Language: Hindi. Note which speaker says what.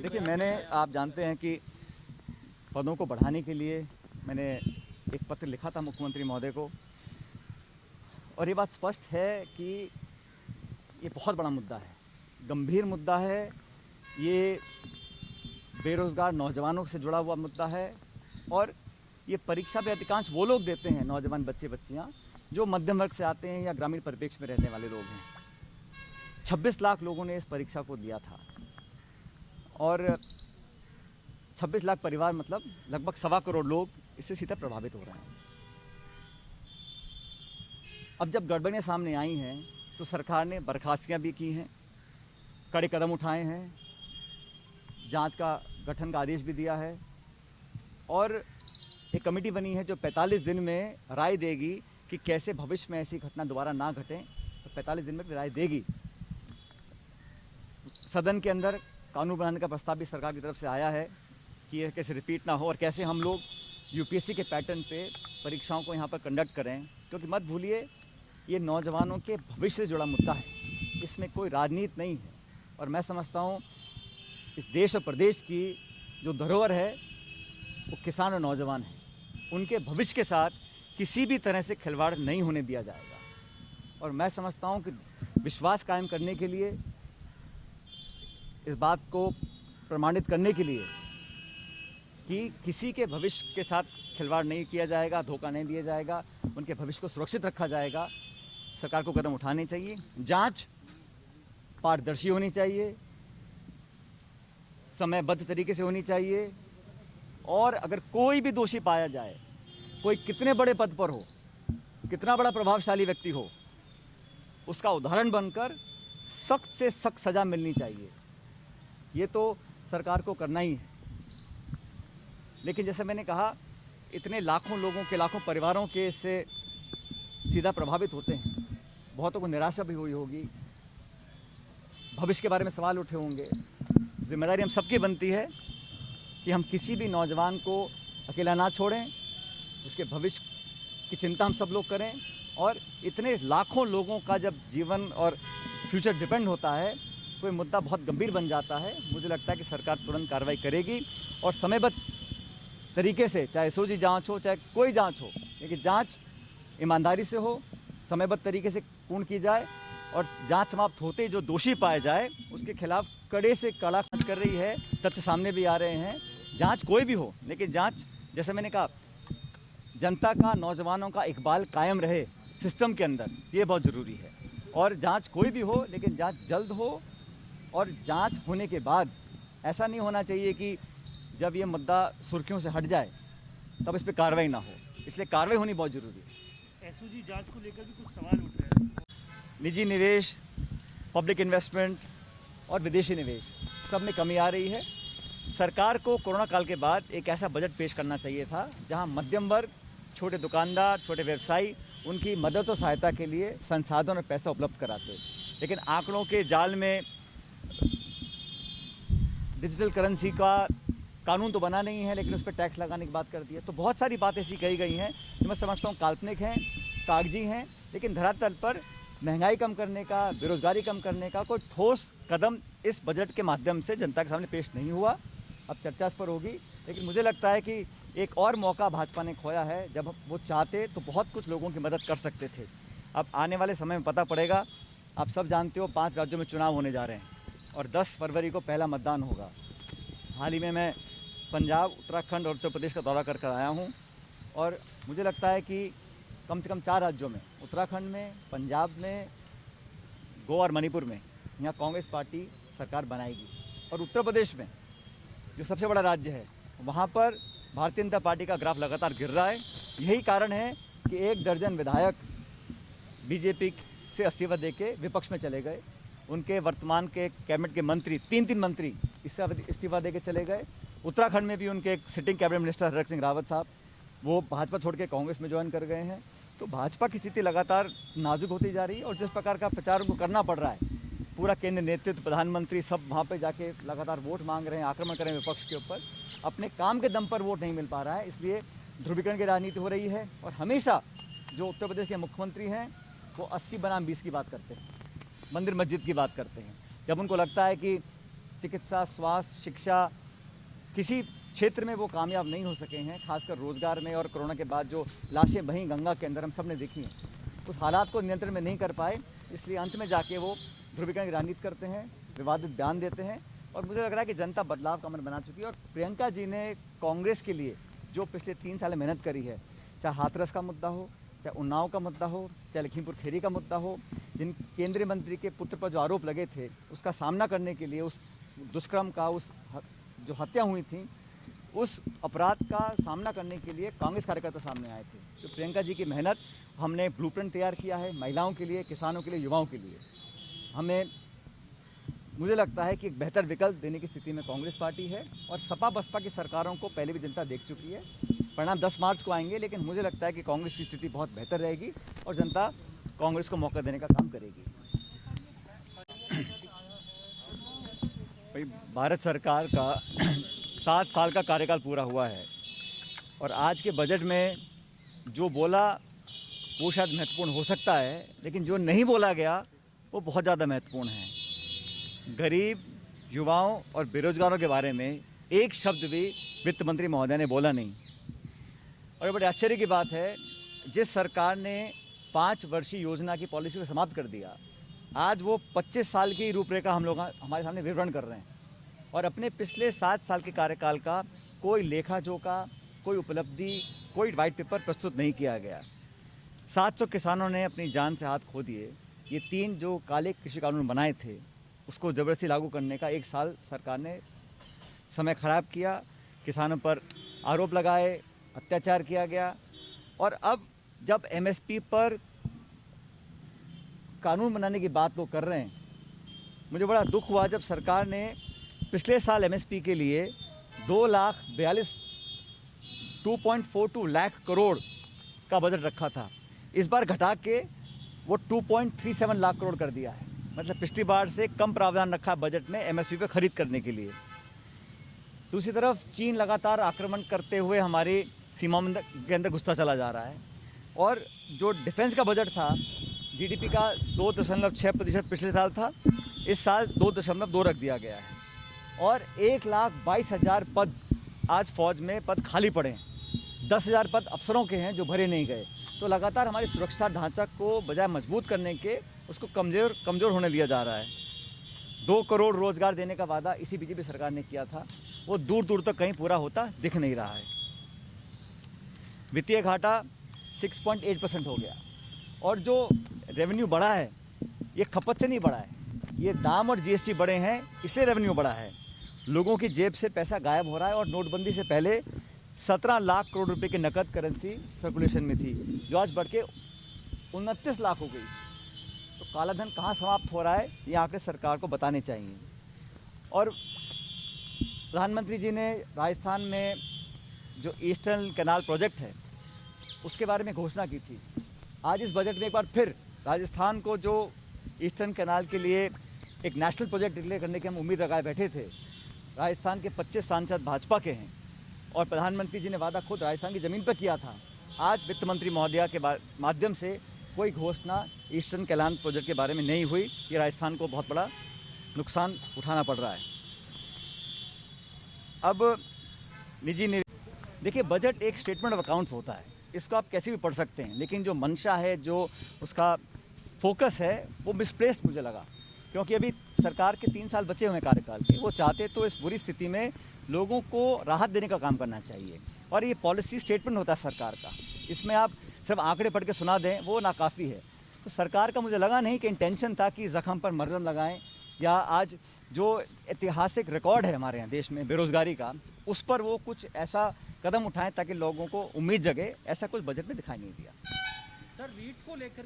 Speaker 1: देखिए, आप जानते हैं कि पदों को बढ़ाने के लिए मैंने एक पत्र लिखा था मुख्यमंत्री महोदय को, और ये बात स्पष्ट है कि ये बहुत बड़ा मुद्दा है, गंभीर मुद्दा है। ये बेरोज़गार नौजवानों से जुड़ा हुआ मुद्दा है, और ये परीक्षा पे अधिकांश वो लोग देते हैं, नौजवान बच्चे बच्चियाँ, जो मध्यम वर्ग से आते हैं या ग्रामीण परिप्रेक्ष्य में रहने वाले लोग हैं। 26 लाख लोगों ने इस परीक्षा को दिया था, और 26 लाख परिवार मतलब लगभग 1.25 करोड़ लोग इससे सीधा प्रभावित हो रहे हैं। अब जब गड़बड़ियाँ सामने आई हैं तो सरकार ने बर्खास्तियाँ भी की हैं, कड़े कदम उठाए हैं, जांच का गठन का आदेश भी दिया है, और एक कमेटी बनी है जो 45 दिन में राय देगी कि कैसे भविष्य में ऐसी घटना दोबारा ना घटे। तो 45 दिन में राय देगी। सदन के अंदर कानून बनाने का प्रस्ताव भी सरकार की तरफ से आया है कि यह कैसे रिपीट ना हो, और कैसे हम लोग यूपीएससी के पैटर्न पे परीक्षाओं को यहाँ पर कंडक्ट करें। क्योंकि मत भूलिए, ये नौजवानों के भविष्य से जुड़ा मुद्दा है, इसमें कोई राजनीति नहीं है। और मैं समझता हूँ इस देश और प्रदेश की जो धरोहर है वो किसान और नौजवान हैं। उनके भविष्य के साथ किसी भी तरह से खिलवाड़ नहीं होने दिया जाएगा। और मैं समझता हूँ कि विश्वास कायम करने के लिए, इस बात को प्रमाणित करने के लिए कि किसी के भविष्य के साथ खिलवाड़ नहीं किया जाएगा, धोखा नहीं दिया जाएगा, उनके भविष्य को सुरक्षित रखा जाएगा, सरकार को कदम उठाने चाहिए। जांच पारदर्शी होनी चाहिए, समयबद्ध तरीके से होनी चाहिए, और अगर कोई भी दोषी पाया जाए, कोई कितने बड़े पद पर हो, कितना बड़ा प्रभावशाली व्यक्ति हो, उसका उदाहरण बनकर सख्त से सख्त सज़ा मिलनी चाहिए। ये तो सरकार को करना ही है। लेकिन जैसे मैंने कहा, इतने लाखों लोगों के, लाखों परिवारों के इससे सीधा प्रभावित होते हैं। बहुतों को निराशा भी हुई होगी, भविष्य के बारे में सवाल उठे होंगे। जिम्मेदारी हम सबकी बनती है कि हम किसी भी नौजवान को अकेला ना छोड़ें, उसके भविष्य की चिंता हम सब लोग करें। और इतने लाखों लोगों का जब जीवन और फ्यूचर डिपेंड होता है तो ये मुद्दा बहुत गंभीर बन जाता है। मुझे लगता है कि सरकार तुरंत कार्रवाई करेगी और समयबद्ध तरीके से, चाहे एसओजी जांच हो, चाहे कोई जांच हो, लेकिन जांच ईमानदारी से हो, समयबद्ध तरीके से पूर्ण की जाए, और जांच समाप्त होते ही जो दोषी पाए जाए उसके खिलाफ कड़े से कड़ा जांच कर रही है। तथ्य सामने भी आ रहे हैं। जांच कोई भी हो, लेकिन जांच, जैसे मैंने कहा, जनता का, नौजवानों का इकबाल कायम रहे सिस्टम के अंदर, ये बहुत ज़रूरी है। और जांच कोई भी हो, लेकिन जांच जल्द हो, और जांच होने के बाद ऐसा नहीं होना चाहिए कि जब ये मुद्दा सुर्खियों से हट जाए तब इस पर कार्रवाई ना हो। इसलिए कार्रवाई होनी बहुत ज़रूरी है।
Speaker 2: एसओजी जांच को लेकर भी कुछ सवाल उठ रहे हैं।
Speaker 1: निजी निवेश, पब्लिक इन्वेस्टमेंट और विदेशी निवेश, सब में कमी आ रही है। सरकार को कोरोना काल के बाद एक ऐसा बजट पेश करना चाहिए था जहां मध्यम वर्ग, छोटे दुकानदार, छोटे व्यवसायी, उनकी मदद और सहायता के लिए संसाधन और पैसा उपलब्ध कराते। लेकिन आंकड़ों के जाल में डिजिटल करेंसी का कानून तो बना नहीं है, लेकिन उस पर टैक्स लगाने की बात कर दी है। तो बहुत सारी बातें ऐसी कही गई हैं जो मैं समझता हूँ काल्पनिक हैं, कागजी हैं, लेकिन धरातल पर महंगाई कम करने का, बेरोजगारी कम करने का कोई ठोस कदम इस बजट के माध्यम से जनता के सामने पेश नहीं हुआ। अब चर्चा इस पर होगी, लेकिन मुझे लगता है कि एक और मौका भाजपा ने खोया है। जब वो चाहते तो बहुत कुछ लोगों की मदद कर सकते थे। अब आने वाले समय में पता पड़ेगा। आप सब जानते हो 5 राज्यों में चुनाव होने जा रहे हैं, और 10 फरवरी को पहला मतदान होगा। हाल ही में मैं पंजाब, उत्तराखंड और उत्तर प्रदेश का दौरा कर आया हूँ, और मुझे लगता है कि कम से कम 4 राज्यों में, उत्तराखंड में, पंजाब में, गोवा और मणिपुर में, यहाँ कांग्रेस पार्टी सरकार बनाएगी। और उत्तर प्रदेश में, जो सबसे बड़ा राज्य है, वहाँ पर भारतीय जनता पार्टी का ग्राफ लगातार गिर रहा है। यही कारण है कि 1 दर्जन विधायक बीजेपी से इस्तीफा देके विपक्ष में चले गए। उनके वर्तमान के कैबिनेट के मंत्री, 3 मंत्री इस्तीफा देके चले गए। उत्तराखंड में भी उनके एक sitting cabinet minister Harak Singh Rawat साहब, वो भाजपा छोड़ के कांग्रेस में ज्वाइन कर गए हैं। तो भाजपा की स्थिति लगातार नाजुक होती जा रही है, और जिस प्रकार का प्रचार उनको करना पड़ रहा है, पूरा केंद्र नेतृत्व, प्रधानमंत्री सब वहाँ पे जाके लगातार वोट मांग रहे हैं, आक्रमण कर रहे हैं विपक्ष के ऊपर, अपने काम के दम पर वोट नहीं मिल पा रहा है। इसलिए ध्रुवीकरण की राजनीति हो रही है। और हमेशा जो उत्तर प्रदेश के मुख्यमंत्री हैं वो 80 बनाम 20 की बात करते हैं, मंदिर मस्जिद की बात करते हैं। जब उनको लगता है कि चिकित्सा, स्वास्थ्य, शिक्षा, किसी क्षेत्र में वो कामयाब नहीं हो सके हैं, खासकर रोजगार में। और कोरोना के बाद जो लाशें बहीं गंगा के अंदर हम सब ने देखी हैं, उस हालात को नियंत्रण में नहीं कर पाए, इसलिए अंत में जाके वो ध्रुवीकरण की राजनीति करते हैं, विवादित बयान देते हैं। और मुझे लग रहा है कि जनता बदलाव का मन बना चुकी है। और प्रियंका जी ने कांग्रेस के लिए जो पिछले 3 साल मेहनत करी है, चाहे हाथरस का मुद्दा हो, चाहे उन्नाव का मुद्दा हो, चाहे लखीमपुर खीरी का मुद्दा हो, जिन केंद्रीय मंत्री के पुत्र पर जो आरोप लगे थे, उसका सामना करने के लिए, उस दुष्कर्म का, उस जो हत्या हुई थी, उस अपराध का सामना करने के लिए कांग्रेस कार्यकर्ता सामने आए थे। तो प्रियंका जी की मेहनत, हमने ब्लूप्रिंट तैयार किया है महिलाओं के लिए, किसानों के लिए, युवाओं के लिए। हमें, मुझे लगता है कि एक बेहतर विकल्प देने की स्थिति में कांग्रेस पार्टी है। और सपा बसपा की सरकारों को पहले भी जनता देख चुकी है। परिणाम 10 मार्च को आएंगे, लेकिन मुझे लगता है कि कांग्रेस की स्थिति बहुत बेहतर रहेगी और जनता कांग्रेस को मौका देने का काम करेगी। भाई, भारत सरकार का 7 साल का कार्यकाल पूरा हुआ है और आज के बजट में जो बोला वो शायद महत्वपूर्ण हो सकता है, लेकिन जो नहीं बोला गया वो बहुत ज़्यादा महत्वपूर्ण है। गरीब, युवाओं और बेरोजगारों के बारे में एक शब्द भी वित्त मंत्री महोदय ने बोला नहीं। और बड़े आश्चर्य की बात है, जिस सरकार ने 5 वर्षीय योजना की पॉलिसी को समाप्त कर दिया, आज वो 25 साल की रूपरेखा हम लोग हमारे सामने विवरण कर रहे हैं और अपने पिछले 7 साल के कार्यकाल का कोई लेखा जोखा, कोई उपलब्धि, कोई वाइट पेपर प्रस्तुत नहीं किया गया। 700 किसानों ने अपनी जान से हाथ खो दिए। ये 3 जो काले कृषि कानून बनाए थे, उसको ज़बरदस्ती लागू करने का 1 साल सरकार ने समय ख़राब किया, किसानों पर आरोप लगाए, अत्याचार किया गया। और अब जब एमएसपी पर कानून बनाने की बात वो कर रहे हैं, मुझे बड़ा दुख हुआ जब सरकार ने पिछले साल एमएसपी के लिए 2,42 लाख करोड़ का बजट रखा था, इस बार घटा के वो 2.37 लाख करोड़ कर दिया है। मतलब पिछली बार से कम प्रावधान रखा बजट में एमएसपी पे खरीद करने के लिए। दूसरी तरफ चीन लगातार आक्रमण करते हुए हमारी सीमाओं के अंदर घुसता चला जा रहा है और जो डिफेंस का बजट था, जीडीपी का 2.6% पिछले साल था, इस साल 2.2 रख दिया गया है। और 1,22,000 पद आज फौज में पद खाली पड़े हैं। 10,000 पद अफसरों के हैं जो भरे नहीं गए। तो लगातार हमारी सुरक्षा ढांचा को बजाय मजबूत करने के उसको कमज़ोर होने दिया जा रहा है। 2 करोड़ रोज़गार देने का वादा इसी बीजेपी सरकार ने किया था, वो दूर दूर तक कहीं पूरा होता दिख नहीं रहा है। वित्तीय घाटा 6.8% हो गया और जो रेवेन्यू बढ़ा है ये खपत से नहीं बढ़ा है, ये दाम और जीएसटी बढ़े हैं, इसलिए रेवेन्यू बढ़ा है। लोगों की जेब से पैसा गायब हो रहा है और नोटबंदी से पहले 17 लाख करोड़ रुपए की नकद करेंसी सर्कुलेशन में थी, जो आज बढ़ के 29 लाख हो गई। तो काला धन कहाँ समाप्त हो रहा है, ये आंकड़े सरकार को बताने चाहिए। और प्रधानमंत्री जी ने राजस्थान में जो ईस्टर्न कैनाल प्रोजेक्ट है उसके बारे में घोषणा की थी। आज इस बजट में एक बार फिर राजस्थान को जो ईस्टर्न कैनाल के लिए एक नेशनल प्रोजेक्ट डिक्लेयर करने की हम उम्मीद लगाए बैठे थे, राजस्थान के 25 सांसद भाजपा के हैं और प्रधानमंत्री जी ने वादा खुद राजस्थान की ज़मीन पर किया था। आज वित्त मंत्री महोदया के माध्यम से कोई घोषणा ईस्टर्न कैनाल प्रोजेक्ट के बारे में नहीं हुई। ये राजस्थान को बहुत बड़ा नुकसान उठाना पड़ रहा है। अब देखिए, बजट एक स्टेटमेंट ऑफ अकाउंट्स होता है, इसको आप कैसे भी पढ़ सकते हैं, लेकिन जो मंशा है, जो उसका फोकस है, वो मिसप्लेस्ड मुझे लगा। क्योंकि अभी सरकार के 3 साल बचे हुए हैं कार्यकाल के, वो चाहते तो इस बुरी स्थिति में लोगों को राहत देने का काम करना चाहिए। और ये पॉलिसी स्टेटमेंट होता है सरकार का, इसमें आप सिर्फ आंकड़े पढ़ के सुना दें वो नाकाफ़ी है। तो सरकार का मुझे लगा नहीं कि इंटेंशन था कि ज़ख्म पर मरहम लगाएं, या आज जो ऐतिहासिक रिकॉर्ड है हमारे यहाँ देश में बेरोज़गारी का, उस पर वो कुछ ऐसा कदम उठाएं ताकि लोगों को उम्मीद जगे। ऐसा कुछ बजट में दिखाई नहीं दिया।
Speaker 2: सर, रीट को लेकर